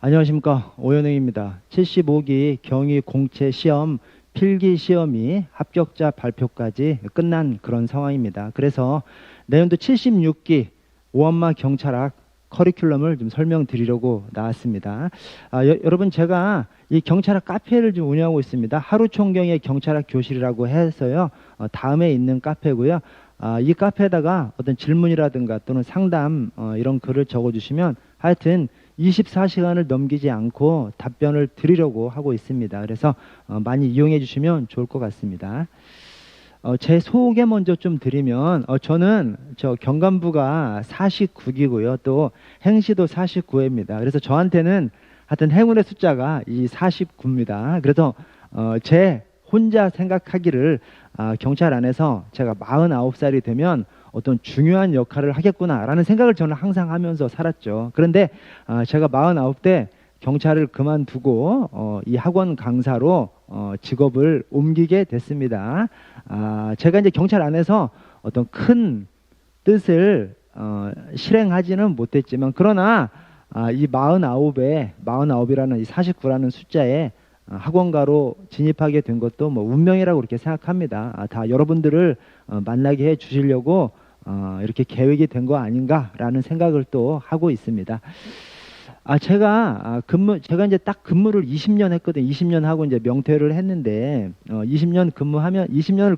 안녕하십니까. 오현웅입니다. 75기 경위 공채 시험 필기 시험이 합격자 발표까지 끝난 그런 상황입니다. 그래서 내년도 76기 오한마 경찰학 커리큘럼을 좀 설명드리려고 나왔습니다. 여러분, 제가 이 경찰학 카페를 좀 운영하고 있습니다. 하루 총경의 경찰학 교실이라고 해서요. 다음에 있는 카페고요. 이 카페에다가 어떤 질문이라든가 또는 상담 이런 글을 적어주시면 하여튼 24시간을 넘기지 않고 답변을 드리려고 하고 있습니다. 그래서 많이 이용해 주시면 좋을 것 같습니다. 제 소개 먼저 좀 드리면 저는 경관부가 49기고요. 또 행시도 49회입니다. 그래서 저한테는 하여튼 행운의 숫자가 이 49입니다. 그래서 제 혼자 생각하기를 경찰 안에서 제가 49살이 되면 어떤 중요한 역할을 하겠구나라는 생각을 저는 항상 하면서 살았죠. 그런데 제가 49대 경찰을 그만두고 이 학원 강사로 직업을 옮기게 됐습니다. 제가 이제 경찰 안에서 어떤 큰 뜻을 실행하지는 못했지만, 그러나 이 49이라는 이 49라는 숫자에 학원가로 진입하게 된 것도 뭐 운명이라고 그렇게 생각합니다. 다 여러분들을 만나게 해 주시려고 이렇게 계획이 된 거 아닌가라는 생각을 또 하고 있습니다. 제가 이제 딱 근무를 20년 했거든요. 20년 하고 이제 명퇴를 했는데 20년을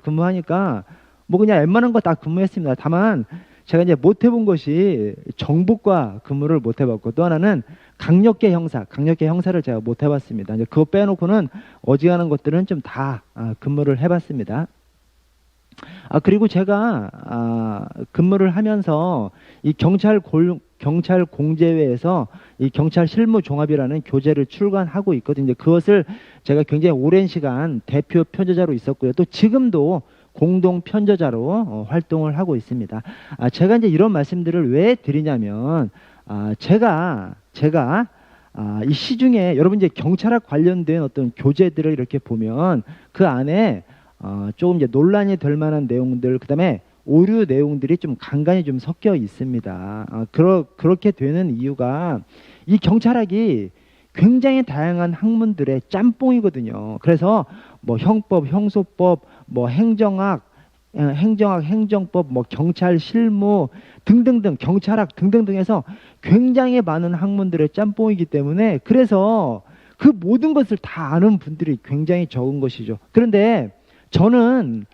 근무하니까 뭐 그냥 웬만한 거 다 근무했습니다. 다만 제가 이제 못 해본 것이 정보과 근무를 못 해봤고, 또 하나는 강력계 형사를 제가 못 해봤습니다. 이제 그거 빼놓고는 어지간한 것들은 좀 다 근무를 해봤습니다. 그리고 제가 근무를 하면서 이 경찰 공제회에서 이 경찰 실무 종합이라는 교재를 출간하고 있거든요. 그것을 제가 굉장히 오랜 시간 대표 편저자로 있었고요. 또 지금도 공동 편저자로 활동을 하고 있습니다. 제가 이제 이런 말씀들을 왜 드리냐면, 제가 이 시중에 여러분 이제 경찰학 관련된 어떤 교재들을 이렇게 보면 그 안에 조금 이제 논란이 될 만한 내용들, 그다음에 오류 내용들이 좀 간간히 좀 섞여 있습니다. 그렇게 되는 이유가 이 경찰학이 굉장히 다양한 학문들의 짬뽕이거든요. 그래서 뭐 형법, 형소법, 뭐 행정학, 행정법, 뭐 경찰 실무 등등등, 경찰학 등등등 해서 굉장히 많은 학문들의 짬뽕이기 때문에, 그래서 그 모든 것을 다 아는 분들이 굉장히 적은 것이죠. 그런데 저는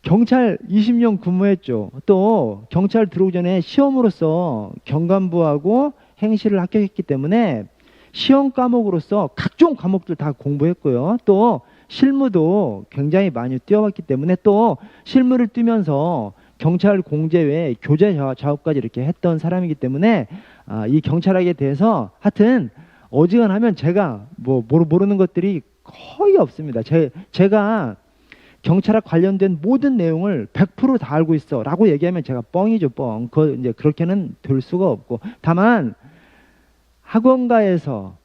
경찰 20년 근무했죠. 또 경찰 들어오기 전에 시험으로서 경관부하고 행시를 합격했기 때문에 시험 과목으로서 각종 과목들 다 공부했고요. 또 실무도 굉장히 많이 뛰어봤기 때문에, 또 실무를 뛰면서 경찰 공제외 교재 작업까지 이렇게 했던 사람이기 때문에 이 경찰학에 대해서 하여튼 어지간하면 제가 모르는 것들이 거의 없습니다. 제가 경찰학 관련된 모든 내용을 100% 다 알고 있어 라고 얘기하면 제가 뻥이죠, 뻥. 이제 그렇게는 될 수가 없고, 다만 학원가에서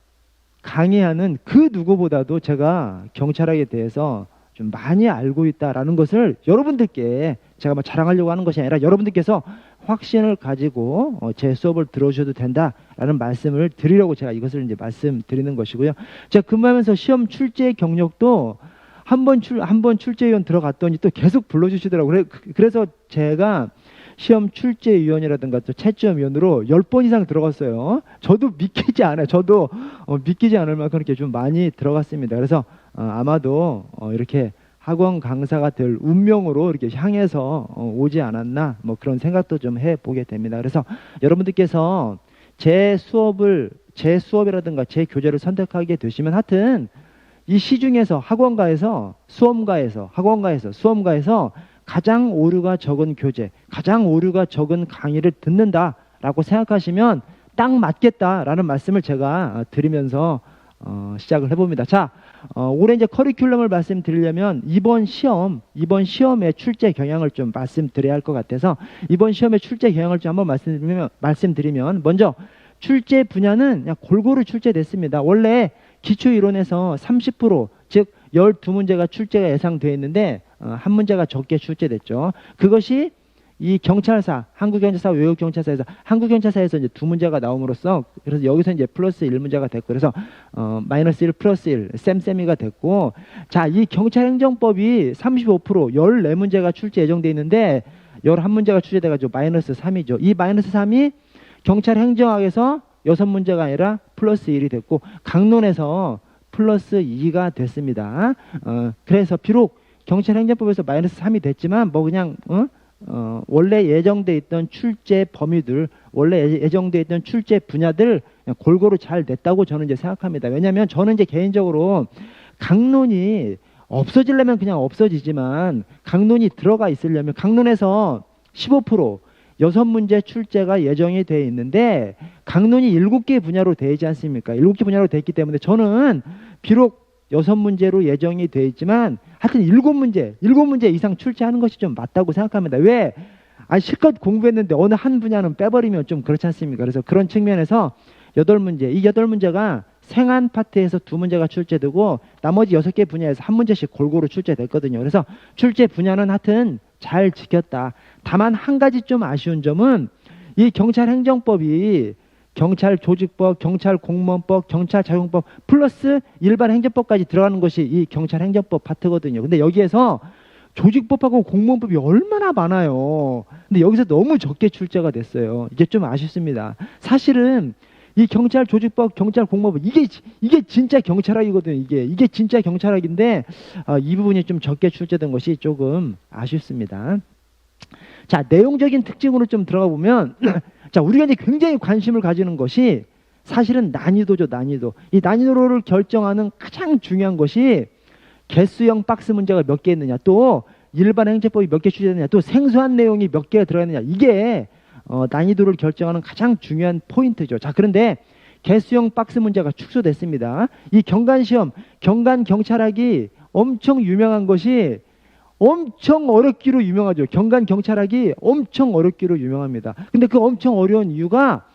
강의하는 그 누구보다도 제가 경찰학에 대해서 좀 많이 알고 있다라는 것을 여러분들께 제가 뭐 자랑하려고 하는 것이 아니라 여러분들께서 확신을 가지고 제 수업을 들어주셔도 된다라는 말씀을 드리려고 제가 이것을 이제 말씀드리는 것이고요. 제가 근무하면서 시험 출제 경력도 한 번 출제위원 들어갔더니 또 계속 불러주시더라고요. 그래서 제가 시험 출제위원이라든가 또 채점위원으로 10번 이상 들어갔어요. 저도 믿기지 않아요. 저도 믿기지 않을 만큼 이렇게 좀 많이 들어갔습니다. 그래서 아마도 이렇게 학원 강사가 될 운명으로 이렇게 향해서 오지 않았나, 뭐 그런 생각도 좀 해보게 됩니다. 그래서 여러분들께서 제 수업이라든가 제 교재를 선택하게 되시면 하여튼 이 시중에서 학원가에서 수험가에서 가장 오류가 적은 교재, 가장 오류가 적은 강의를 듣는다라고 생각하시면 딱 맞겠다라는 말씀을 제가 드리면서 시작을 해봅니다. 자, 올해 이제 커리큘럼을 말씀드리려면 이번 시험의 출제 경향을 좀 말씀드려야 할 것 같아서 이번 시험의 출제 경향을 좀 한번 말씀드리면 먼저 출제 분야는 그냥 골고루 출제됐습니다. 원래 기초이론에서 30%, 즉 12문제가 출제가 예상되어 있는데 한 문제가 적게 출제됐죠. 그것이 이 경찰사, 한국경찰사, 외국경찰사에서 한국경찰사에서 이제 두 문제가 나옴으로써 그래서 여기서 이제 플러스 1문제가 됐고 그래서 마이너스 1 플러스 1 쌤쌤이가 됐고 자, 이 경찰행정법이 35% 14문제가 출제 예정돼 있는데 11문제가 출제돼 가지고 마이너스 3이죠. 이 마이너스 3이 경찰행정학에서 6문제가 아니라 플러스 1이 됐고 강론에서 플러스 2가 됐습니다. 그래서 비록 경찰행정법에서 마이너스 3이 됐지만 뭐 그냥 원래 예정돼 있던 출제 범위들, 원래 예정돼 있던 출제 분야들 그냥 골고루 잘 냈다고 저는 이제 생각합니다. 왜냐하면 저는 이제 개인적으로 강론이 없어지려면 그냥 없어지지만 강론이 들어가 있으려면 강론에서 15% 6문제 출제가 예정이 되어 있는데 강론이 7개 분야로 되어 있지 않습니까? 7개 분야로 되어 있기 때문에 저는 비록 6문제로 예정이 되어 있지만 하여튼 7문제 이상 출제하는 것이 좀 맞다고 생각합니다. 왜? 실컷 공부했는데 어느 한 분야는 빼버리면 좀 그렇지 않습니까? 그래서 그런 측면에서 8문제, 이 8문제가 생안 파트에서 2문제가 출제되고 나머지 6개 분야에서 1문제씩 골고루 출제됐거든요. 그래서 출제 분야는 하여튼 잘 지켰다. 다만 한 가지 좀 아쉬운 점은 이 경찰행정법이 경찰조직법, 경찰공무원법, 경찰자용법 플러스 일반 행정법까지 들어가는 것이 이 경찰행정법 파트거든요. 근데 여기에서 조직법하고 공무원법이 얼마나 많아요. 근데 여기서 너무 적게 출제가 됐어요. 이게 좀 아쉽습니다. 사실은 이 경찰조직법, 경찰공무원법 이게 진짜 경찰학이거든요. 이게 진짜 경찰학인데 이 부분이 좀 적게 출제된 것이 조금 아쉽습니다. 자, 내용적인 특징으로 좀 들어가 보면 자, 우리가 이제 굉장히 관심을 가지는 것이 사실은 난이도죠, 난이도. 이 난이도를 결정하는 가장 중요한 것이 개수형 박스 문제가 몇 개 있느냐, 또 일반 행정법이 몇 개 출제되느냐, 또 생소한 내용이 몇 개가 들어있느냐, 이게 난이도를 결정하는 가장 중요한 포인트죠. 자, 그런데 개수형 박스 문제가 축소됐습니다. 이 경관시험, 경관경찰학이 엄청 유명한 것이 엄청 어렵기로 유명하죠. 경관경찰학이 엄청 어렵기로 유명합니다. 근데 그 엄청 어려운 이유가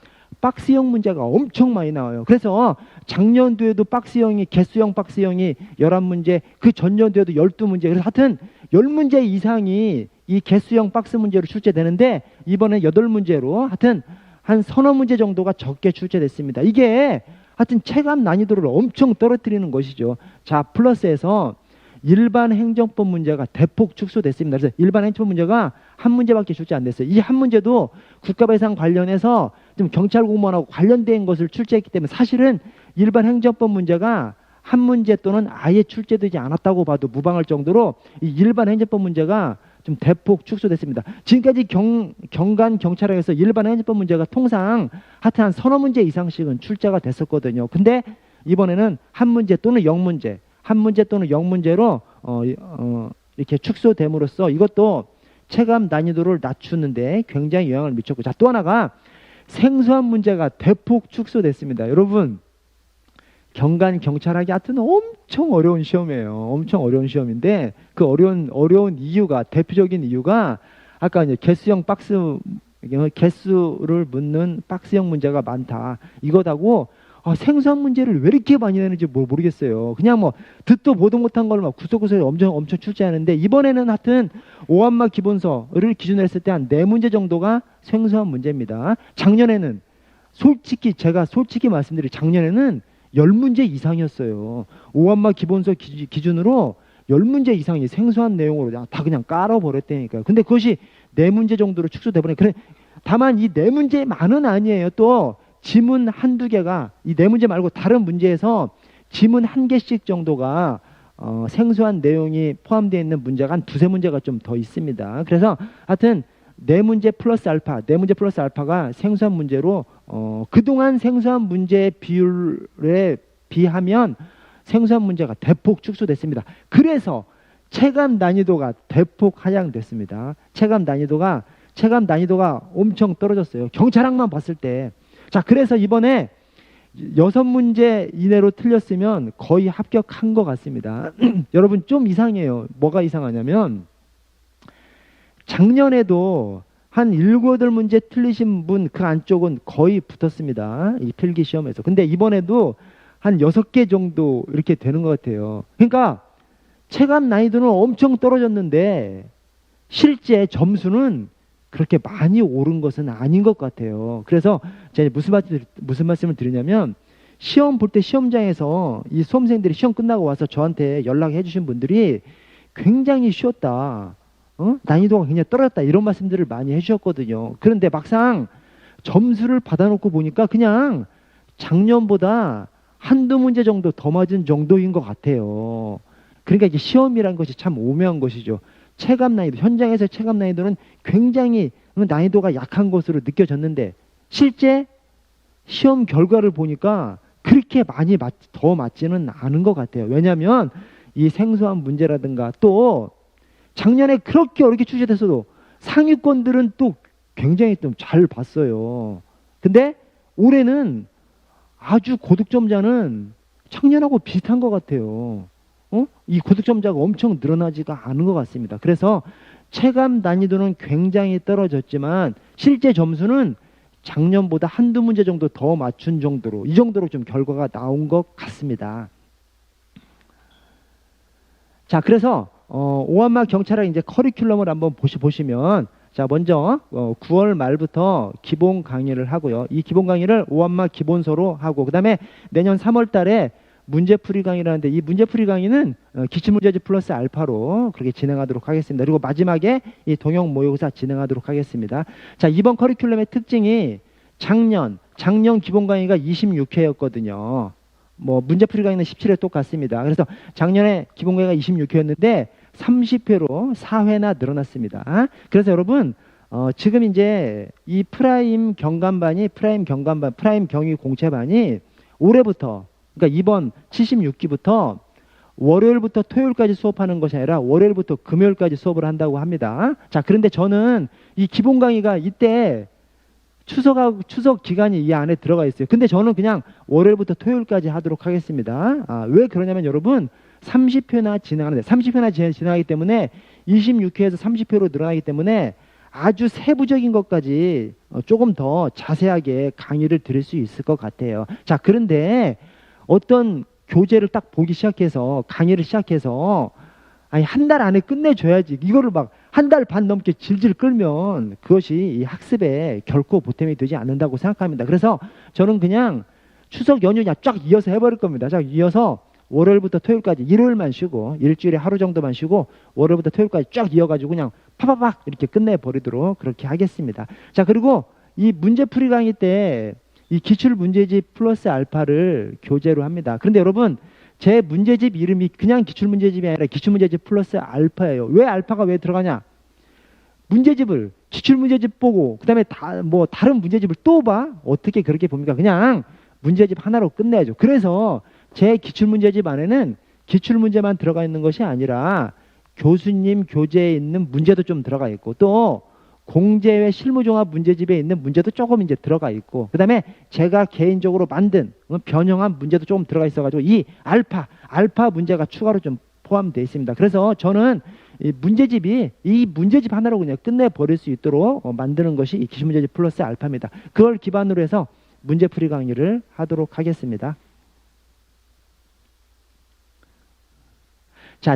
박스형 문제가 엄청 많이 나와요. 그래서 작년도에도 박스형이 개수형 박스형이 11문제, 그 전년도에도 12문제. 그래서 하여튼 10문제 이상이 이 개수형 박스 문제로 출제되는데 이번에 8문제로 하여튼 한 서너 문제 정도가 적게 출제됐습니다. 이게 하여튼 체감 난이도를 엄청 떨어뜨리는 것이죠. 자, 플러스에서 일반 행정법 문제가 대폭 축소됐습니다. 그래서 일반 행정법 문제가 한 문제밖에 출제 안 됐어요. 이 한 문제도 국가배상 관련해서 좀 경찰 공무원하고 관련된 것을 출제했기 때문에 사실은 일반 행정법 문제가 한 문제 또는 아예 출제되지 않았다고 봐도 무방할 정도로 이 일반 행정법 문제가 좀 대폭 축소됐습니다. 지금까지 경관경찰학에서 일반 행정법 문제가 통상 하여튼 한 서너 문제 이상씩은 출제가 됐었거든요. 근데 이번에는 한 문제 또는 0문제, 한 문제 또는 0문제로 이렇게 축소됨으로써 이것도 체감 난이도를 낮추는데 굉장히 영향을 미쳤고, 자, 또 하나가 생소한 문제가 대폭 축소됐습니다. 여러분, 경관경찰학이 하여튼 엄청 어려운 시험이에요. 엄청 어려운 시험인데 그 어려운 이유가, 대표적인 이유가 아까 이제 개수형 박스, 개수를 묻는 박스형 문제가 많다, 이거다고. 생소한 문제를 왜 이렇게 많이 내는지 모르겠어요. 그냥 뭐 듣도 보도 못한 걸 막 구석구석에 엄청 출제하는데 이번에는 하여튼 오한마 기본서를 기준으로 했을 때 한 4문제 정도가 생소한 문제입니다. 작년에는 제가 솔직히 말씀드리면 작년에는 10문제 이상이었어요. 오한마 기본서 기준으로 10문제 이상이 생소한 내용으로 다 그냥 깔아버렸다니까요. 근데 그것이 4문제 정도로 축소돼버리니까. 그래, 다만 이 4문제만은 아니에요. 또 지문 한두 개가, 이 4문제 말고 다른 문제에서 지문 1개씩 정도가 생소한 내용이 포함되어 있는 문제가 한 2-3문제가 좀 더 있습니다. 그래서 하여튼 4문제 플러스 알파, 4문제 플러스 알파가 생소한 문제로 그동안 생소한 문제의 비율에 비하면 생소한 문제가 대폭 축소됐습니다. 그래서 체감 난이도가 대폭 하향됐습니다. 체감 난이도가 엄청 떨어졌어요. 경찰학만 봤을 때. 자, 그래서 이번에 6문제 이내로 틀렸으면 거의 합격한 것 같습니다. 여러분, 좀 이상해요. 뭐가 이상하냐면 작년에도 한 7-8문제 틀리신 분 그 안쪽은 거의 붙었습니다. 이 필기 시험에서. 근데 이번에도 한 6개 정도 이렇게 되는 것 같아요. 그러니까 체감 난이도는 엄청 떨어졌는데 실제 점수는 그렇게 많이 오른 것은 아닌 것 같아요. 그래서 제가 무슨 말씀을 드리냐면 시험 볼 때 시험장에서 이 수험생들이 시험 끝나고 와서 저한테 연락해 주신 분들이 굉장히 쉬웠다. 난이도가 굉장히 떨어졌다. 이런 말씀들을 많이 해주셨거든요. 그런데 막상 점수를 받아놓고 보니까 그냥 작년보다 한두 문제 정도 더 맞은 정도인 것 같아요. 그러니까 이게 시험이란 것이 참 오묘한 것이죠. 체감 난이도, 현장에서 체감 난이도는 굉장히 난이도가 약한 것으로 느껴졌는데 실제 시험 결과를 보니까 그렇게 많이 더 맞지는 않은 것 같아요. 왜냐하면 이 생소한 문제라든가 또 작년에 그렇게 어렵게 출제됐어도 상위권들은 또 굉장히 좀 잘 봤어요. 근데 올해는 아주 고득점자는 작년하고 비슷한 것 같아요. 이 고득점자가 엄청 늘어나지가 않은 것 같습니다. 그래서 체감 난이도는 굉장히 떨어졌지만 실제 점수는 작년보다 한두 문제 정도 더 맞춘 정도로 이 정도로 좀 결과가 나온 것 같습니다. 자, 그래서 오한마 경찰학 이제 커리큘럼을 한번 보시면 자, 먼저 9월 말부터 기본 강의를 하고요. 이 기본 강의를 오한마 기본서로 하고 그다음에 내년 3월 달에 문제풀이 강의라는데 이 문제풀이 강의는 기출문제집 플러스 알파로 그렇게 진행하도록 하겠습니다. 그리고 마지막에 이 동영 모의고사 진행하도록 하겠습니다. 자, 이번 커리큘럼의 특징이 작년 기본 강의가 26회였거든요. 뭐 문제풀이 강의는 17회 똑같습니다. 그래서 작년에 기본 강의가 26회였는데 30회로 4회나 늘어났습니다. 그래서 여러분 지금 이제 이 프라임 경위 공채반이 올해부터 그러니까 이번 76기부터 월요일부터 토요일까지 수업하는 것이 아니라 월요일부터 금요일까지 수업을 한다고 합니다. 자, 그런데 저는 이 기본 강의가 이때 추석 기간이 이 안에 들어가 있어요. 근데 저는 그냥 월요일부터 토요일까지 하도록 하겠습니다. 왜 그러냐면 여러분 30회나 진행하기 때문에 26회에서 30회로 늘어나기 때문에 아주 세부적인 것까지 조금 더 자세하게 강의를 드릴 수 있을 것 같아요. 자, 그런데 어떤 교재를 딱 보기 시작해서 강의를 시작해서 아니 한 달 안에 끝내줘야지 이거를 막 한 달 반 넘게 질질 끌면 그것이 이 학습에 결코 보탬이 되지 않는다고 생각합니다. 그래서 저는 그냥 추석 연휴 그냥 쫙 이어서 해버릴 겁니다. 쫙 이어서 월요일부터 토요일까지 일요일만 쉬고 일주일에 하루 정도만 쉬고 월요일부터 토요일까지 쫙 이어가지고 그냥 파파박 이렇게 끝내버리도록 그렇게 하겠습니다. 자, 그리고 이 문제풀이 강의 때 이 기출문제집 플러스 알파를 교재로 합니다. 그런데 여러분 제 문제집 이름이 그냥 기출문제집이 아니라 기출문제집 플러스 알파예요. 왜 알파가 왜 들어가냐? 문제집을 기출문제집 보고 그 다음에 다른 문제집을 또 봐? 어떻게 그렇게 봅니까? 그냥 문제집 하나로 끝내야죠. 그래서 제 기출문제집 안에는 기출문제만 들어가 있는 것이 아니라 교수님 교재에 있는 문제도 좀 들어가 있고 또 공제외 실무종합 문제집에 있는 문제도 조금 이제 들어가 있고 그 다음에 제가 개인적으로 만든 변형한 문제도 조금 들어가 있어가지고 이 알파 문제가 추가로 좀 포함되어 있습니다. 그래서 저는 이 문제집 하나로 그냥 끝내버릴 수 있도록 만드는 것이 이 기출문제집 플러스 알파입니다. 그걸 기반으로 해서 문제풀이 강의를 하도록 하겠습니다. 자,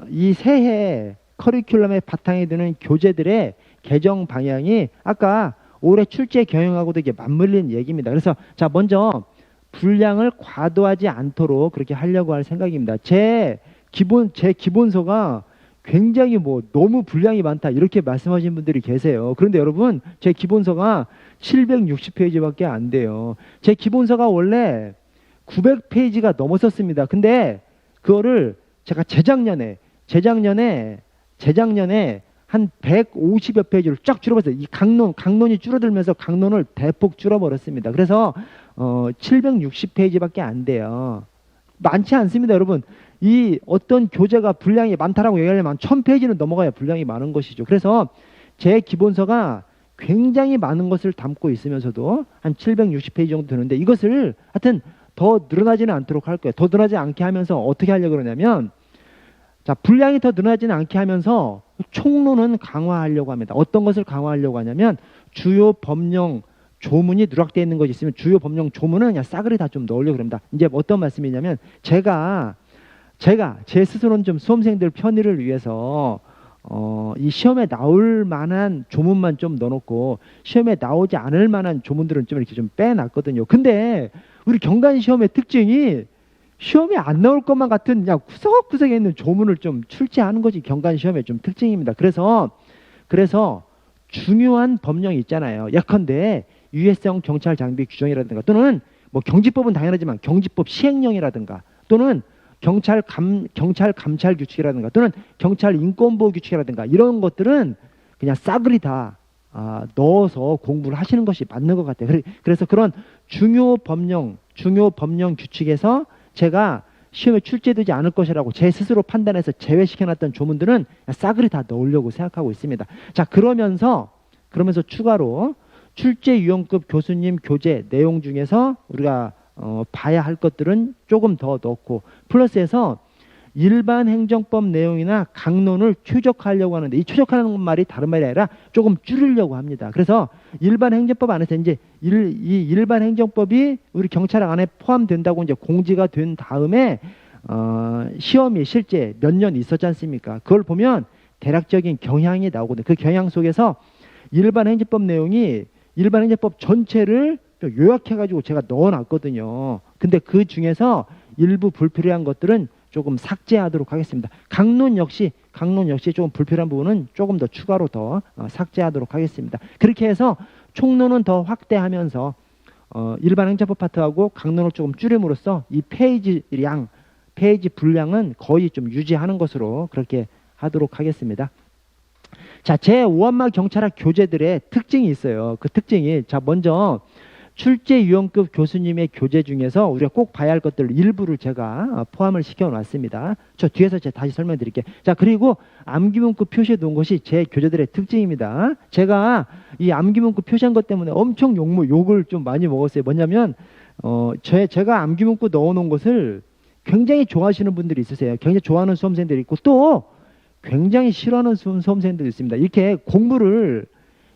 이 새해 커리큘럼의 바탕에 드는 교재들의 개정 방향이 아까 올해 출제 경영하고도 이게 맞물린 얘기입니다. 그래서 자, 먼저 분량을 과도하지 않도록 그렇게 하려고 할 생각입니다. 제 기본서가 굉장히 너무 분량이 많다 이렇게 말씀하시는 분들이 계세요. 그런데 여러분 제 기본서가 760페이지밖에 안 돼요. 제 기본서가 원래 900페이지가 넘었었습니다. 근데 그거를 제가 재작년에 한 150여 페이지를 쫙 줄여버렸어요. 이 강론이 줄어들면서 강론을 대폭 줄여버렸습니다. 그래서 760페이지밖에 안 돼요. 많지 않습니다, 여러분. 이 어떤 교재가 분량이 많다라고 얘기하려면 1000페이지는 넘어가야 분량이 많은 것이죠. 그래서 제 기본서가 굉장히 많은 것을 담고 있으면서도 한 760페이지 정도 되는데 이것을 하여튼 더 늘어나지는 않도록 할 거예요. 더 늘어나지 않게 하면서 어떻게 하려고 그러냐면 자, 분량이 더 늘어나지는 않게 하면서 총론은 강화하려고 합니다. 어떤 것을 강화하려고 하냐면 주요 법령 조문이 누락되어 있는 것이 있으면 주요 법령 조문은 그냥 싸그리 다 좀 넣으려고 합니다. 이제 어떤 말씀이냐면 제가 제 스스로는 좀 수험생들 편의를 위해서 이 시험에 나올 만한 조문만 좀 넣어놓고 시험에 나오지 않을 만한 조문들은 좀 이렇게 좀 빼놨거든요. 근데 우리 경관 시험의 특징이 시험에 안 나올 것만 같은 그냥 구석구석에 있는 조문을 좀 출제하는 것이 경관 시험의 좀 특징입니다. 그래서 중요한 법령이 있잖아요. 예컨대 유해성 경찰 장비 규정이라든가 또는 뭐 경지법은 당연하지만 경지법 시행령이라든가 또는 경찰 감찰 규칙이라든가 또는 경찰 인권보호 규칙이라든가 이런 것들은 그냥 싸그리 다 넣어서 공부를 하시는 것이 맞는 것 같아요. 그래서 그런 중요 법령 규칙에서 제가 시험에 출제되지 않을 것이라고 제 스스로 판단해서 제외시켜놨던 조문들은 싸그리 다 넣으려고 생각하고 있습니다. 자, 그러면서 추가로 출제 유형급 교수님 교재 내용 중에서 우리가 봐야 할 것들은 조금 더 넣고 플러스해서 일반 행정법 내용이나 강론을 최적화하려고 하는데 이 최적화하는 말이 다른 말이 아니라 조금 줄이려고 합니다. 그래서 일반 행정법 안에서 이제 이 일반 행정법이 우리 경찰학 안에 포함된다고 이제 공지가 된 다음에 시험이 실제 몇 년 있었지 않습니까? 그걸 보면 대략적인 경향이 나오거든요. 그 경향 속에서 일반 행정법 내용이 일반 행정법 전체를 요약해가지고 제가 넣어놨거든요. 근데 그 중에서 일부 불필요한 것들은 조금 삭제하도록 하겠습니다. 강론 역시 조금 불필요한 부분은 조금 더 추가로 더 삭제하도록 하겠습니다. 그렇게 해서 총론은 더 확대하면서 일반 행정법 파트하고 강론을 조금 줄임으로써 이 페이지 분량은 거의 좀 유지하는 것으로 그렇게 하도록 하겠습니다. 자, 제5한마 경찰학 교재들의 특징이 있어요. 그 특징이 먼저 출제 유형급 교수님의 교재 중에서 우리가 꼭 봐야 할 것들 일부를 제가 포함을 시켜놨습니다. 저 뒤에서 제가 다시 설명드릴게요. 자, 그리고 암기문구 표시해 놓은 것이 제 교재들의 특징입니다. 제가 이 암기문구 표시한 것 때문에 엄청 욕을 좀 많이 먹었어요. 뭐냐면 제가 암기문구 넣어놓은 것을 굉장히 좋아하시는 분들이 있으세요. 굉장히 좋아하는 수험생들이 있고 또 굉장히 싫어하는 수험생들이 있습니다. 이렇게 공부를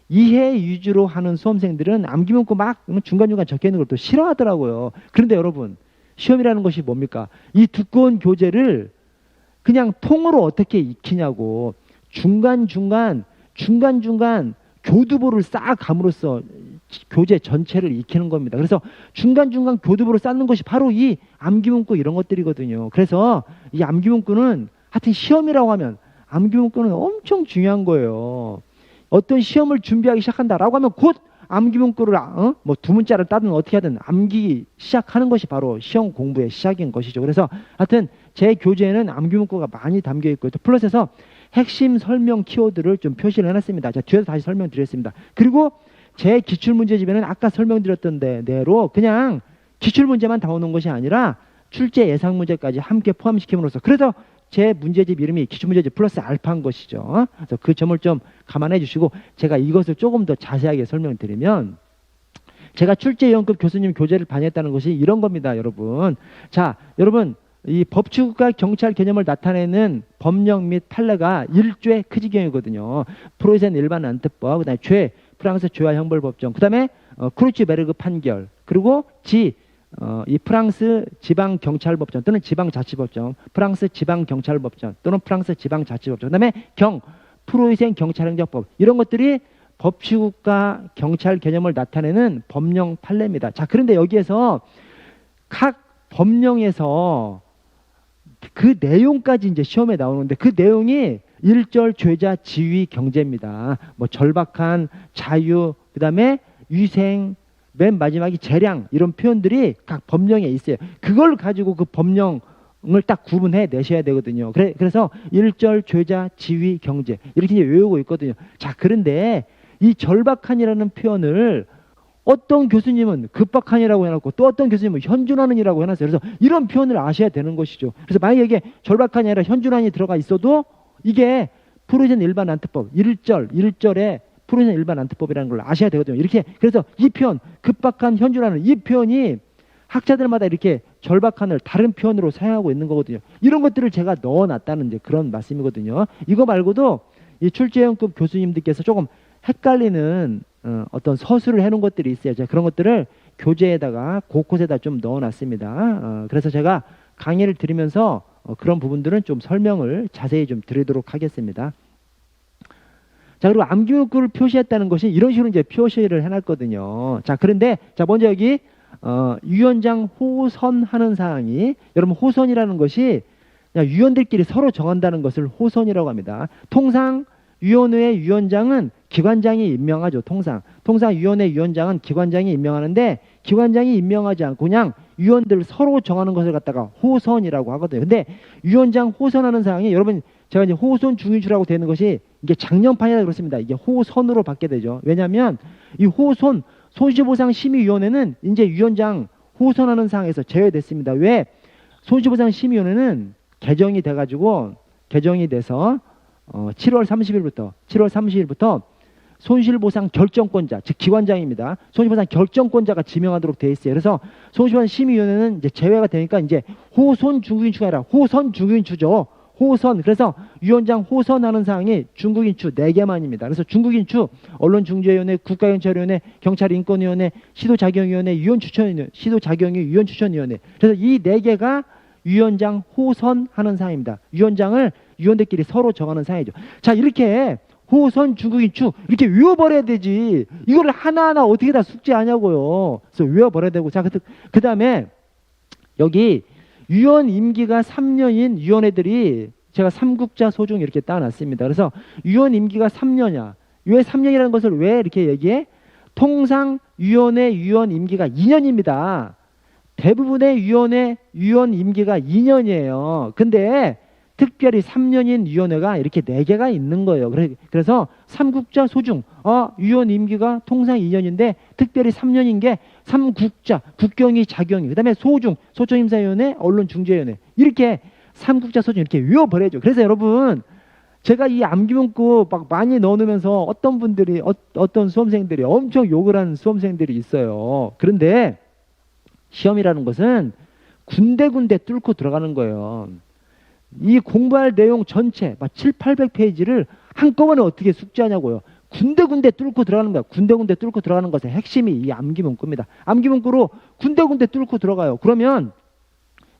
이해 위주로 하는 수험생들은 암기문구 막 중간중간 적혀있는 걸 또 싫어하더라고요. 그런데 여러분, 시험이라는 것이 뭡니까? 이 두꺼운 교재를 그냥 통으로 어떻게 익히냐고 중간중간 교두보를 싹 감으로써 교재 전체를 익히는 겁니다. 그래서 중간중간 교두보를 쌓는 것이 바로 이 암기문구 이런 것들이거든요. 그래서 이 암기문구는 하여튼 시험이라고 하면 암기문구는 엄청 중요한 거예요. 어떤 시험을 준비하기 시작한다라고 하면 곧 암기문구를 뭐 두 문자를 따든 어떻게 하든 암기 시작하는 것이 바로 시험 공부의 시작인 것이죠. 그래서 하여튼 제 교재에는 암기문구가 많이 담겨 있고요. 또 플러스해서 핵심 설명 키워드를 좀 표시를 해놨습니다. 자, 뒤에서 다시 설명드리겠습니다. 그리고 제 기출문제집에는 아까 설명드렸던 대로 그냥 기출문제만 담아놓은 것이 아니라 출제 예상문제까지 함께 포함시킴으로써 그래서 제 문제집 이름이 기출문제집 플러스 알파인 것이죠. 그래서 그 점을 좀 감안해 주시고 제가 이것을 조금 더 자세하게 설명드리면 제가 출제 유형급 교수님 교재를 반영했다는 것이 이런 겁니다, 여러분. 자, 여러분 이 법치국가 경찰 개념을 나타내는 법령 및 판례가 1조의 크지경이거든요. 프로이센 일반 난특법, 그다음에 프랑스 죄와 형벌법정, 그다음에 크루츠베르그 판결, 그리고 이 프랑스 지방경찰법정 또는 지방자치법정, 프랑스 지방경찰법정 또는 프랑스 지방자치법정, 그다음에 프로이센 경찰행정법 이런 것들이 법치국가 경찰 개념을 나타내는 법령 판례입니다. 자, 그런데 여기에서 각 법령에서 그 내용까지 이제 시험에 나오는데 그 내용이 1절 죄자 지위 경제입니다. 뭐 절박한 자유, 그다음에 위생, 맨 마지막이 재량 이런 표현들이 각 법령에 있어요. 그걸 가지고 그 법령을 딱 구분해 내셔야 되거든요. 그래서 1절 죄자 지위 경제 이렇게 이제 외우고 있거든요. 자, 그런데 이 절박한이라는 표현을 어떤 교수님은 급박한이라고 해놓고 또 어떤 교수님은 현준한이라고 해놨어요. 그래서 이런 표현을 아셔야 되는 것이죠. 그래서 만약에 이게 절박한이 아니라 현준한이 들어가 있어도 이게 프로이센 일반 난특법 1절에 프로이센 일반 난특법이라는 걸 아셔야 되거든요. 이렇게 그래서 이 표현 급박한 현준한은 이 표현이 학자들마다 이렇게 절박한을 다른 표현으로 사용하고 있는 거거든요. 이런 것들을 제가 넣어놨다는 이제 그런 말씀이거든요. 이거 말고도 이 출제형급 교수님들께서 조금 헷갈리는 어떤 서술을 해놓은 것들이 있어요. 제가 그런 것들을 교재에다가 곳곳에다 좀 넣어놨습니다. 그래서 제가 강의를 드리면서 그런 부분들은 좀 설명을 자세히 좀 드리도록 하겠습니다. 자, 그리고 암기문구를 표시했다는 것이 이런 식으로 이제 표시를 해놨거든요. 자, 그런데 자, 먼저 여기 위원장 호선하는 사항이, 여러분 호선이라는 것이 그냥 위원들끼리 서로 정한다는 것을 호선이라고 합니다. 통상 위원회 위원장은 기관장이 임명하죠. 통상 위원회 위원장은 기관장이 임명하는데, 기관장이 임명하지 않고 그냥 위원들 서로 정하는 것을 갖다가 호선이라고 하거든요. 근데 위원장 호선하는 사항이, 여러분 제가 이제 호선 중위주라고 되는 것이 이게 작년판이라 그렇습니다. 이게 호선으로 받게 되죠. 왜냐하면 이 호선 손실보상 심의위원회는 이제 위원장 호선하는 사항에서 제외됐습니다. 왜? 손실보상 심의위원회는 개정이 돼서 7월 30일부터 손실보상 결정권자, 즉 기관장입니다. 손실보상 결정권자가 지명하도록 되어 있어요. 그래서 손실보상 심의위원회는 이제 제외가 되니까 이제 호선 중국인추가 아니라 호선 중국인추죠. 호선. 그래서 위원장 호선하는 사항이 중국인추 4개만입니다. 그래서 중국인추, 언론중재위원회, 국가경찰위원회, 경찰인권위원회, 시도자경위원회, 위원추천위원회, 시도자경위 위원추천위원회. 그래서 이 4개가 위원장 호선하는 사항입니다. 위원장을 위원들끼리 서로 정하는 사항이죠. 자, 이렇게 호선, 중국인추 이렇게 외워버려야 되지. 이거를 하나하나 어떻게 다 숙지하냐고요. 그래서 외워버려야 되고. 자, 그 다음에 여기 위원 임기가 3년인 위원회들이 제가 삼국자 소중 이렇게 따놨습니다. 그래서 위원 임기가 3년이야. 왜 3년이라는 것을 왜 이렇게 얘기해? 통상 위원회 위원 임기가 2년입니다. 대부분의 위원회 위원 임기가 2년이에요. 근데 특별히 3년인 위원회가 이렇게 4개가 있는 거예요. 그래서 삼국자 소중, 위원 임기가 통상 2년인데 특별히 3년인 게 삼국자, 국경위, 자경위, 그 다음에 소중, 소청임사위원회, 언론중재위원회, 이렇게 삼국자 소중 이렇게 외워버려야죠. 그래서 여러분, 제가 이 암기문구 막 많이 넣어놓으면서 어떤 분들이, 어떤 수험생들이 엄청 욕을 하는 수험생들이 있어요. 그런데 시험이라는 것은 군데군데 뚫고 들어가는 거예요. 이 공부할 내용 전체 막 700~800페이지를 한꺼번에 어떻게 숙지하냐고요. 군데군데 뚫고 들어가는 거야. 군데군데 뚫고 들어가는 것의 핵심이 이 암기문구입니다. 암기문구로 군데군데 뚫고 들어가요. 그러면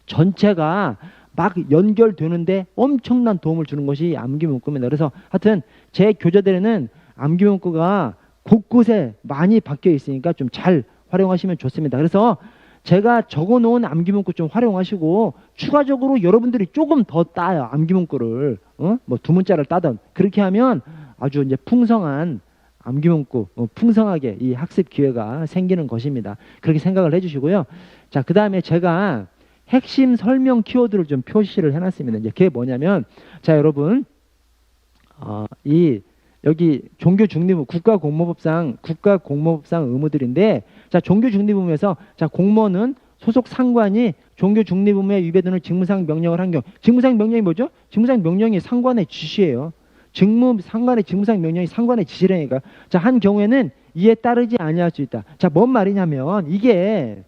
전체가 막 연결되는데 엄청난 도움을 주는 것이 암기문구입니다. 그래서 하여튼 제 교재들에는 암기문구가 곳곳에 많이 박혀 있으니까 좀 잘 활용하시면 좋습니다. 그래서 제가 적어놓은 암기문구 좀 활용하시고 추가적으로 여러분들이 조금 더 따요. 암기문구를 뭐 2문자를 따든 그렇게 하면 아주 이제 풍성한 암기문구, 풍성하게 이 학습 기회가 생기는 것입니다. 그렇게 생각을 해주시고요. 자, 그 다음에 제가 핵심 설명 키워드를 좀 표시를 해놨습니다. 이제 그게 뭐냐면, 자, 여러분, 여기 종교중립부 국가공무법상 의무들인데, 자, 종교중립부에서 자, 공무원은 소속 상관이 종교중립 의무에 위배되는 직무상 명령을 한 경우, 직무상 명령이 뭐죠? 직무상 명령이 상관의 지시예요. 상관의 직무상 명령이 상관의 지시라니까. 자, 한 경우에는 이에 따르지 아니할 수 있다. 자, 뭔 말이냐면 이게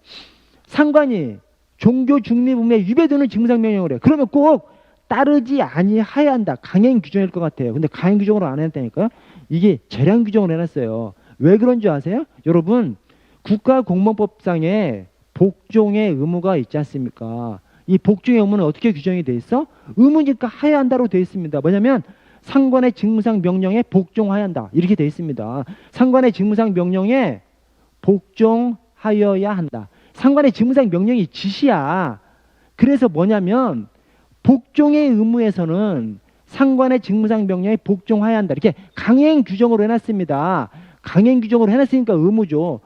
상관이 종교중립 의무에 위배되는 직무상 명령을 해. 그러면 꼭 따르지 아니하여야 한다. 강행 규정일 것 같아요. 근데 강행 규정으로 안 했다니까요. 이게 재량 규정으로 해놨어요. 왜 그런 줄 아세요? 여러분, 국가공무법상에 복종의 의무가 있지 않습니까? 이 복종의 의무는 어떻게 규정이 돼 있어? 의무니까 하여야 한다로 돼 있습니다. 뭐냐면 상관의 직무상 명령에 복종하여야 한다. 이렇게 돼 있습니다. 상관의 직무상 명령에 복종하여야 한다. 상관의 직무상 명령이 지시야. 그래서 뭐냐면 복종의 의무에서는 상관의 직무상 명령에 복종하여야 한다. 이렇게 강행 규정으로 해놨습니다. 강행 규정으로 해놨으니까 의무죠.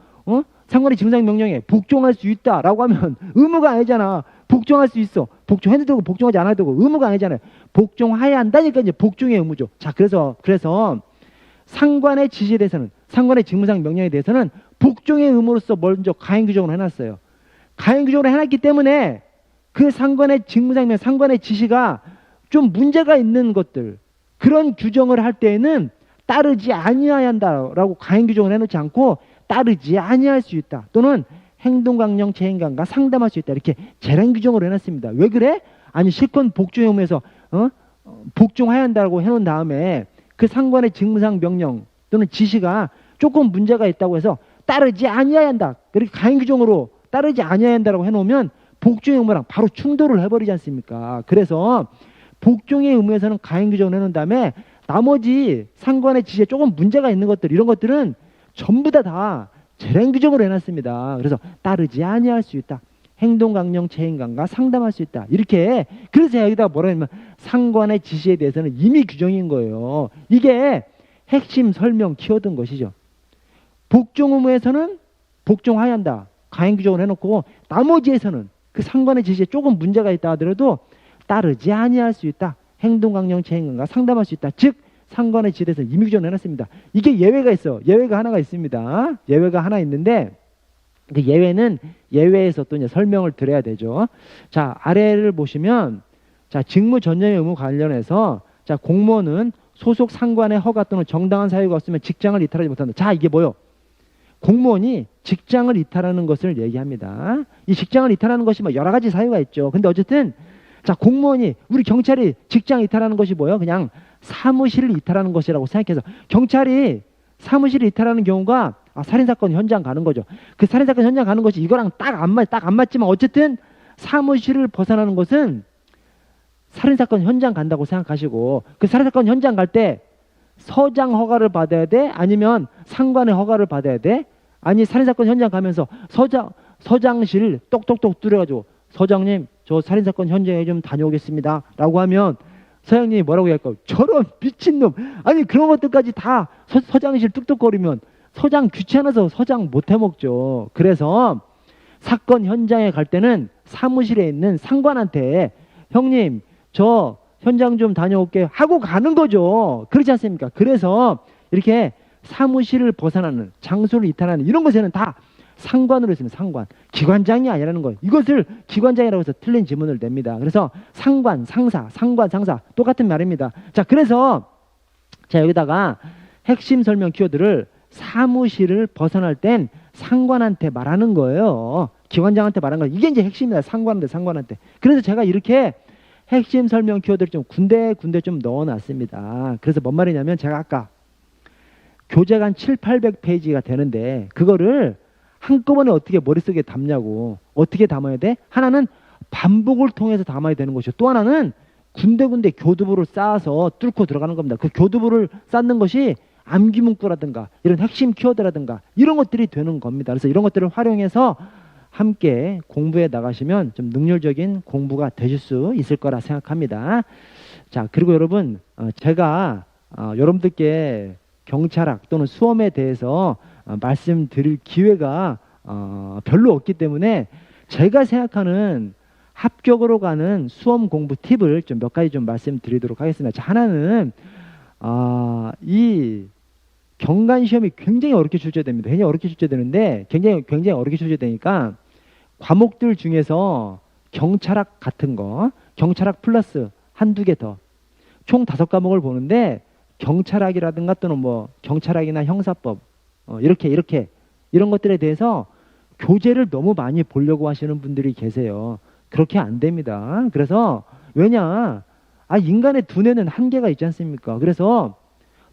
상관의 직무상 명령에 복종할 수 있다라고 하면 의무가 아니잖아. 복종할 수 있어. 복종해도 되고 복종하지 않아도 되고 의무가 아니잖아요. 복종하여야 한다니까 이제 복종의 의무죠. 자, 그래서 상관의 지시에 대해서는, 상관의 직무상 명령에 대해서는 복종의 의무로서 먼저 가행 규정으로 해놨어요. 가행 규정으로 해놨기 때문에 그 상관의 직무상 명령, 상관의 지시가 좀 문제가 있는 것들, 그런 규정을 할 때에는 따르지 아니해야 한다라고 가행 규정을 해놓지 않고 따르지 아니할 수 있다. 또는 행동강령 재행관과 상담할 수 있다. 이렇게 재량 규정으로 해놨습니다. 왜 그래? 아니 실컷 복종의 의무에서 복종해야 한다고 해놓은 다음에 그 상관의 직무상 명령 또는 지시가 조금 문제가 있다고 해서 따르지 아니해야 한다. 그렇게 가행 규정으로 따르지 아니해야 한다고 해놓으면 복종의 의무랑 바로 충돌을 해버리지 않습니까? 그래서 복종의 의무에서는 가행 규정을 해놓은 다음에 나머지 상관의 지시에 조금 문제가 있는 것들, 이런 것들은 전부 다 재량 규정으로 해놨습니다. 그래서 따르지 아니할 수 있다. 행동 강령 체인관과 상담할 수 있다. 이렇게. 그래서 여기다 뭐라 하냐면 상관의 지시에 대해서는 이미 규정인 거예요. 이게 핵심 설명 키워드인 것이죠. 복종 의무에서는 복종하여야 한다. 가행 규정을 해놓고 나머지에서는 그 상관의 지시에 조금 문제가 있다 하더라도 따르지 아니할 수 있다. 행동 강령 체인관과 상담할 수 있다. 즉 상관의 지시에 대해서 이미 규정을 해놨습니다. 이게 예외가 있어. 예외가 하나가 있습니다. 예외가 하나 있는데 그 예외는 예외에서 또 이제 설명을 드려야 되죠. 자, 아래를 보시면 자, 직무 전념의 의무 관련해서 자, 공무원은 소속 상관의 허가 또는 정당한 사유가 없으면 직장을 이탈하지 못한다. 자, 이게 뭐요? 공무원이 직장을 이탈하는 것을 얘기합니다. 이 직장을 이탈하는 것이 뭐 여러 가지 사유가 있죠. 근데 어쨌든 자, 공무원이 우리 경찰이 직장 이탈하는 것이 뭐예요? 그냥 사무실을 이탈하는 것이라고 생각해서 경찰이 사무실을 이탈하는 경우가 살인사건 현장 가는 거죠. 그 살인사건 현장 가는 것이 이거랑 딱 안 맞지만 어쨌든 사무실을 벗어나는 것은 살인사건 현장 간다고 생각하시고 그 살인사건 현장 갈 때 서장 허가를 받아야 돼? 아니면 상관의 허가를 받아야 돼? 아니 살인사건 현장 가면서 서장실 똑똑똑 뚫어가지고 서장님 저 살인사건 현장에 좀 다녀오겠습니다 라고 하면 서장님이 뭐라고 할까요? 저런 미친놈. 아니 그런 것들까지 다 서장실 뚝뚝거리면 서장 귀찮아서 서장 못 해먹죠. 그래서 사건 현장에 갈 때는 사무실에 있는 상관한테 형님 저 현장 좀 다녀올게 하고 가는 거죠. 그렇지 않습니까? 그래서 이렇게 사무실을 벗어나는 장소를 이탈하는 이런 것에는 다 상관으로 있으면 상관. 기관장이 아니라는 거예요. 이것을 기관장이라고 해서 틀린 지문을 냅니다. 그래서 상관, 상사, 상관, 상사 똑같은 말입니다. 자, 그래서 자 여기다가 핵심 설명 키워드를 사무실을 벗어날 땐 상관한테 말하는 거예요. 기관장한테 말하는 거예요. 이게 이제 핵심이다. 상관한테. 그래서 제가 이렇게 핵심 설명 키워드를 좀 군데 좀 넣어놨습니다. 그래서 뭔 말이냐면 제가 아까 교재가 한 700~800페이지가 되는데 그거를 한꺼번에 어떻게 머릿속에 담냐고. 어떻게 담아야 돼? 하나는 반복을 통해서 담아야 되는 것이고 또 하나는 군데군데 교두부를 쌓아서 뚫고 들어가는 겁니다. 그 교두부를 쌓는 것이 암기문구라든가 이런 핵심 키워드라든가 이런 것들이 되는 겁니다. 그래서 이런 것들을 활용해서 함께 공부해 나가시면 좀 능률적인 공부가 되실 수 있을 거라 생각합니다. 자, 그리고 여러분 제가 여러분들께 경찰학 또는 수험에 대해서 말씀드릴 기회가 별로 없기 때문에 제가 생각하는 합격으로 가는 수험 공부 팁을 좀 몇 가지 좀 말씀드리도록 하겠습니다. 자, 하나는 이 경관 시험이 굉장히 어렵게 출제됩니다. 굉장히 어렵게 출제되는데 굉장히 어렵게 출제되니까 과목들 중에서 경찰학 같은 거, 경찰학 플러스 한두 개 더, 총 5과목을 보는데 경찰학이라든가 또는 뭐 경찰학이나 형사법 이렇게 이런 것들에 대해서 교재를 너무 많이 보려고 하시는 분들이 계세요. 그렇게 안 됩니다. 그래서 왜냐? 인간의 두뇌는 한계가 있지 않습니까? 그래서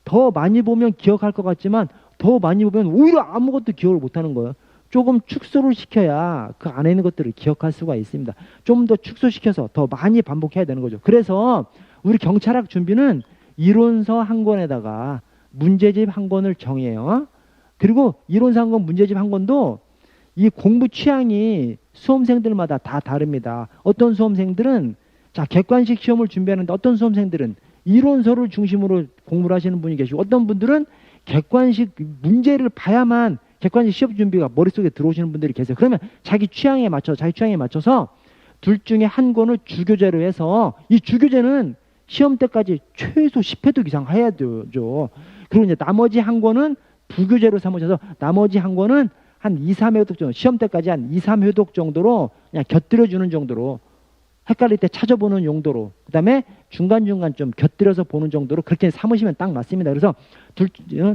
더 많이 보면 기억할 것 같지만 더 많이 보면 오히려 아무것도 기억을 못하는 거예요. 조금 축소를 시켜야 그 안에 있는 것들을 기억할 수가 있습니다. 좀 더 축소시켜서 더 많이 반복해야 되는 거죠. 그래서 우리 경찰학 준비는 이론서 한 권에다가 문제집 한 권을 정해요. 그리고 이론서 한 권, 문제집 한 권도 이 공부 취향이 수험생들마다 다 다릅니다. 어떤 수험생들은 자 객관식 시험을 준비하는데 어떤 수험생들은 이론서를 중심으로 공부를 하시는 분이 계시고 어떤 분들은 객관식 문제를 봐야만 객관식 시험 준비가 머릿속에 들어오시는 분들이 계세요. 그러면 자기 취향에 맞춰서 둘 중에 한 권을 주교재로 해서 이 주교재는 시험 때까지 최소 10회독 이상 해야 되죠. 그리고 이제 나머지 한 권은 부교재로 삼으셔서 나머지 한 권은 한 2~3회독 정도, 시험 때까지 한 2~3회독 정도로 그냥 곁들여주는 정도로 헷갈릴 때 찾아보는 용도로 그 다음에 중간중간 좀 곁들여서 보는 정도로 그렇게 삼으시면 딱 맞습니다. 그래서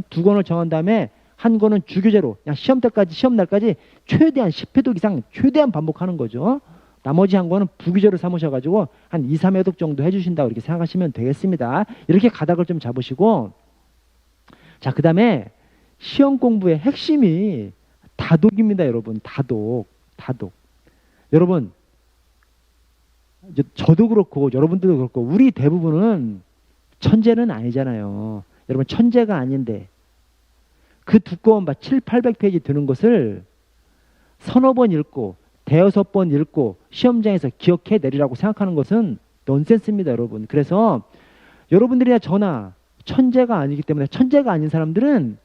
두 권을 정한 다음에 한 권은 주교재로 그냥 시험 때까지 시험 날까지 최대한 10회독 이상 최대한 반복하는 거죠. 나머지 한 권은 부교재로 삼으셔가지고 한 2~3회독 정도 해주신다고 이렇게 생각하시면 되겠습니다. 이렇게 가닥을 좀 잡으시고 자, 그 다음에 시험 공부의 핵심이 다독입니다. 여러분 다독. 여러분 저도 그렇고 여러분들도 그렇고 우리 대부분은 천재는 아니잖아요. 여러분 천재가 아닌데 그 두꺼운 7, 800페이지 드는 것을 서너 번 읽고 대여섯 번 읽고 시험장에서 기억해 내리라고 생각하는 것은 넌센스입니다, 여러분. 그래서 여러분들이나 저나 천재가 아니기 때문에 천재가 아닌 사람들은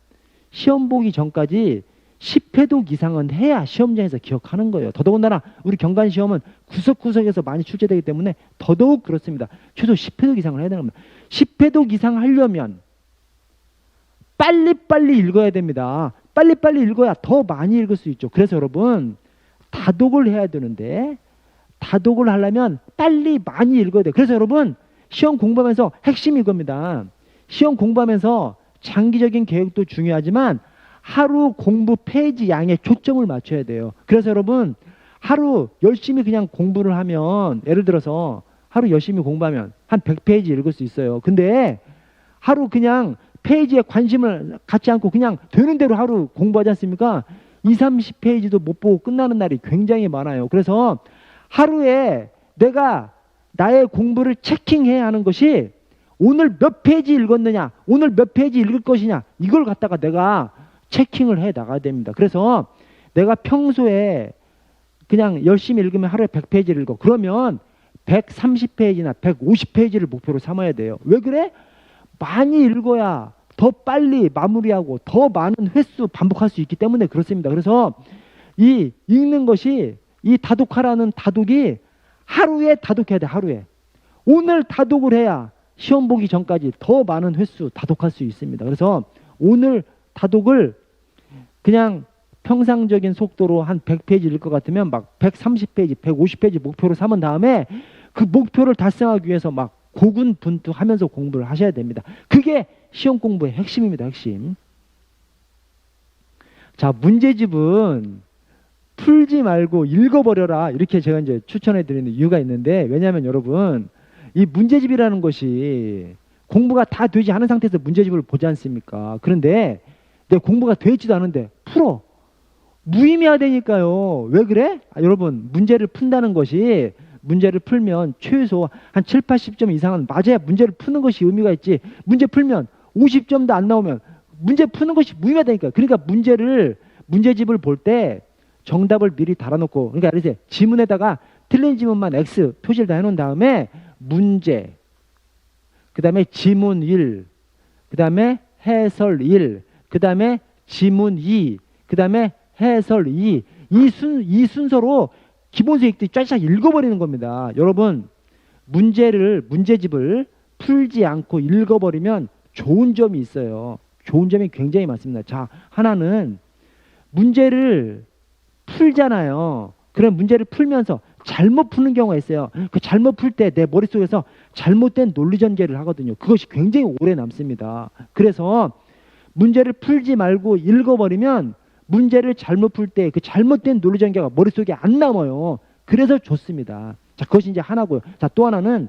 시험 보기 전까지 10회독 이상은 해야 시험장에서 기억하는 거예요. 더더군다나 우리 경관시험은 구석구석에서 많이 출제되기 때문에 더더욱 그렇습니다. 최소 10회독 이상을 해야 되는 겁니다. 10회독 이상 하려면 빨리빨리 읽어야 됩니다. 빨리빨리 읽어야 더 많이 읽을 수 있죠. 그래서 여러분 다독을 해야 되는데 다독을 하려면 빨리 많이 읽어야 돼요. 그래서 여러분 시험 공부하면서 핵심이 이겁니다. 시험 공부하면서 장기적인 계획도 중요하지만 하루 공부 페이지 양에 초점을 맞춰야 돼요. 그래서 여러분 하루 열심히 그냥 공부를 하면 예를 들어서 하루 열심히 공부하면 한 100페이지 읽을 수 있어요. 근데 하루 그냥 페이지에 관심을 갖지 않고 그냥 되는 대로 하루 공부하지 않습니까? 20, 30페이지도 못 보고 끝나는 날이 굉장히 많아요. 그래서 하루에 내가 나의 공부를 체킹해야 하는 것이 오늘 몇 페이지 읽었느냐, 오늘 몇 페이지 읽을 것이냐, 이걸 갖다가 내가 체킹을 해 나가야 됩니다. 그래서 내가 평소에 그냥 열심히 읽으면 하루에 100페이지를 읽어. 그러면 130페이지나 150페이지를 목표로 삼아야 돼요. 왜 그래? 많이 읽어야 더 빨리 마무리하고 더 많은 횟수 반복할 수 있기 때문에 그렇습니다. 그래서 이 읽는 것이 이 다독하라는 다독이 하루에 다독해야 돼. 하루에. 오늘 다독을 해야 시험 보기 전까지 더 많은 횟수 다독할 수 있습니다. 그래서 오늘 다독을 그냥 평상적인 속도로 한 100페이지 읽을 것 같으면 막 130페이지, 150페이지 목표로 삼은 다음에 그 목표를 달성하기 위해서 막 고군분투하면서 공부를 하셔야 됩니다. 그게 시험 공부의 핵심입니다. 핵심. 자, 문제집은 풀지 말고 읽어버려라. 이렇게 제가 이제 추천해 드리는 이유가 있는데, 왜냐하면 여러분 이 문제집이라는 것이 공부가 다 되지 않은 상태에서 문제집을 보지 않습니까? 그런데 내 공부가 되지도 않은데 풀어. 무의미하다니까요. 왜 그래? 여러분 문제를 푼다는 것이 문제를 풀면 최소 한 7, 80점 이상은 맞아야 문제를 푸는 것이 의미가 있지. 문제 풀면 50점도 안 나오면 문제 푸는 것이 무의미하다니까요. 그러니까 문제집을 볼 때 정답을 미리 달아놓고, 그러니까 예를 들어 지문에다가 틀린 지문만 X 표시를 다 해놓은 다음에 문제, 그 다음에 지문 1, 그 다음에 해설 1, 그 다음에 지문 2, 그 다음에 해설 2, 이 순서로 기본수익들이 쫙쫙 읽어버리는 겁니다. 여러분 문제집을 풀지 않고 읽어버리면 좋은 점이 있어요. 좋은 점이 굉장히 많습니다. 자, 하나는 문제를 풀잖아요. 그럼 문제를 풀면서 잘못 푸는 경우가 있어요. 그 잘못 풀 때 내 머릿속에서 잘못된 논리 전개를 하거든요. 그것이 굉장히 오래 남습니다. 그래서 문제를 풀지 말고 읽어버리면 문제를 잘못 풀 때 그 잘못된 논리 전개가 머릿속에 안 남아요. 그래서 좋습니다. 자, 그것이 이제 하나고요. 자, 또 하나는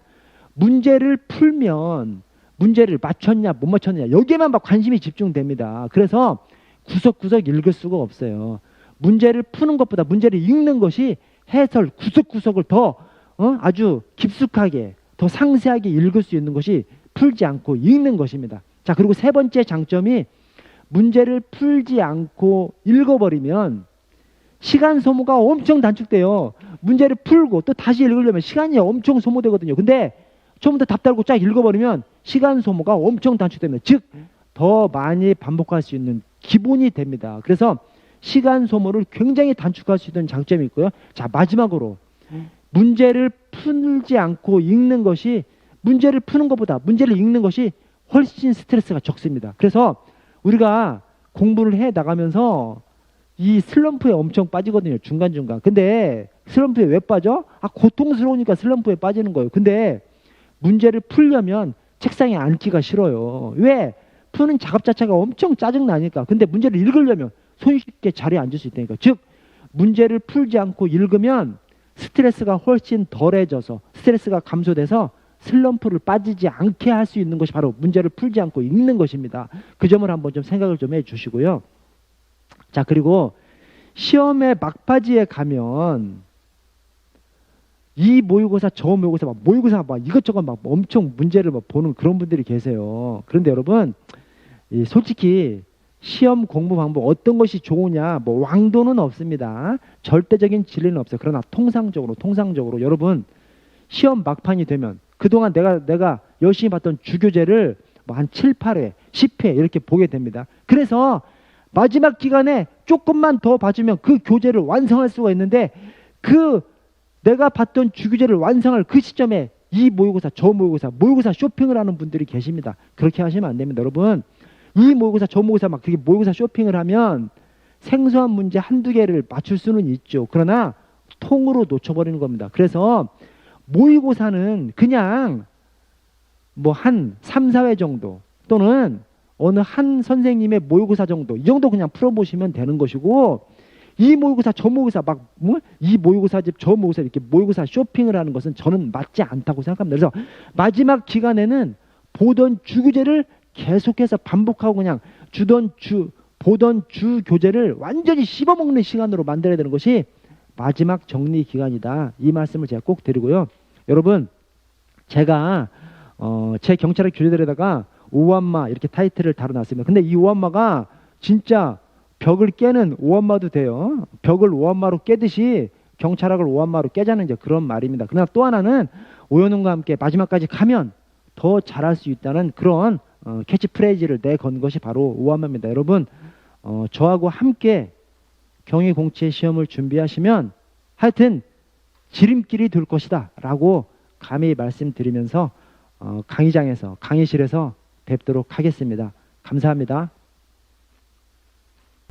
문제를 풀면 문제를 맞췄냐 못 맞췄냐 여기에만 막 관심이 집중됩니다. 그래서 구석구석 읽을 수가 없어요. 문제를 푸는 것보다 문제를 읽는 것이 해설 구석구석을 더 아주 깊숙하게 더 상세하게 읽을 수 있는 것이 풀지 않고 읽는 것입니다. 자, 그리고 세 번째 장점이 문제를 풀지 않고 읽어버리면 시간 소모가 엄청 단축돼요. 문제를 풀고 또 다시 읽으려면 시간이 엄청 소모되거든요. 근데 처음부터 답 달고 쫙 읽어버리면 시간 소모가 엄청 단축됩니다. 즉 더 많이 반복할 수 있는 기본이 됩니다. 그래서 시간 소모를 굉장히 단축할 수 있는 장점이 있고요. 자, 마지막으로 문제를 풀지 않고 읽는 것이 문제를 푸는 것보다 문제를 읽는 것이 훨씬 스트레스가 적습니다. 그래서 우리가 공부를 해 나가면서 이 슬럼프에 엄청 빠지거든요. 중간중간. 근데 슬럼프에 왜 빠져? 고통스러우니까 슬럼프에 빠지는 거예요. 근데 문제를 풀려면 책상에 앉기가 싫어요. 왜? 푸는 작업 자체가 엄청 짜증나니까. 근데 문제를 읽으려면 손쉽게 자리에 앉을 수 있다니까. 즉 문제를 풀지 않고 읽으면 스트레스가 훨씬 덜해져서 스트레스가 감소돼서 슬럼프를 빠지지 않게 할 수 있는 것이 바로 문제를 풀지 않고 읽는 것입니다. 그 점을 한번 좀 생각을 좀 해주시고요. 자, 그리고 시험의 막바지에 가면 이 모의고사 저 모의고사 막 모의고사 막 이것저것 막 엄청 문제를 막 보는 그런 분들이 계세요. 그런데 여러분 솔직히 시험 공부 방법 어떤 것이 좋으냐 뭐 왕도는 없습니다. 절대적인 진리는 없어요. 그러나 통상적으로 여러분 시험 막판이 되면 그동안 내가 열심히 봤던 주교재를 뭐 한 7, 8회, 10회 이렇게 보게 됩니다. 그래서 마지막 기간에 조금만 더 봐주면 그 교재를 완성할 수가 있는데 그 내가 봤던 주교재를 완성할 그 시점에 이 모의고사 저 모의고사 쇼핑을 하는 분들이 계십니다. 그렇게 하시면 안 됩니다. 여러분 이 모의고사 저 모의고사 막 그렇게 모의고사 쇼핑을 하면 생소한 문제 한두 개를 맞출 수는 있죠. 그러나 통으로 놓쳐버리는 겁니다. 그래서 모의고사는 그냥 뭐 한 3, 4회 정도 또는 어느 한 선생님의 모의고사 정도 이 정도 그냥 풀어보시면 되는 것이고 이 모의고사 저 모의고사 막 이 모의고사집 저 모의고사 이렇게 모의고사 쇼핑을 하는 것은 저는 맞지 않다고 생각합니다. 그래서 마지막 기간에는 보던 주교재를 계속해서 반복하고 그냥 보던 주 교재를 완전히 씹어먹는 시간으로 만들어야 되는 것이 마지막 정리 기간이다. 이 말씀을 제가 꼭 드리고요. 여러분 제가 제 경찰학 교재들에다가 오한마 이렇게 타이틀을 달아놨습니다. 근데 이 오한마가 진짜 벽을 깨는 오한마도 돼요. 벽을 오한마로 깨듯이 경찰학을 오한마로 깨자는 이제 그런 말입니다. 그러나 또 하나는 오연훈과 함께 마지막까지 가면 더 잘할 수 있다는 그런 캐치프레이즈를 내건 것이 바로 오한마입니다. 여러분 저하고 함께 경희공채 시험을 준비하시면 하여튼 지름길이 될 것이다 라고 감히 말씀드리면서 강의실에서 뵙도록 하겠습니다. 감사합니다.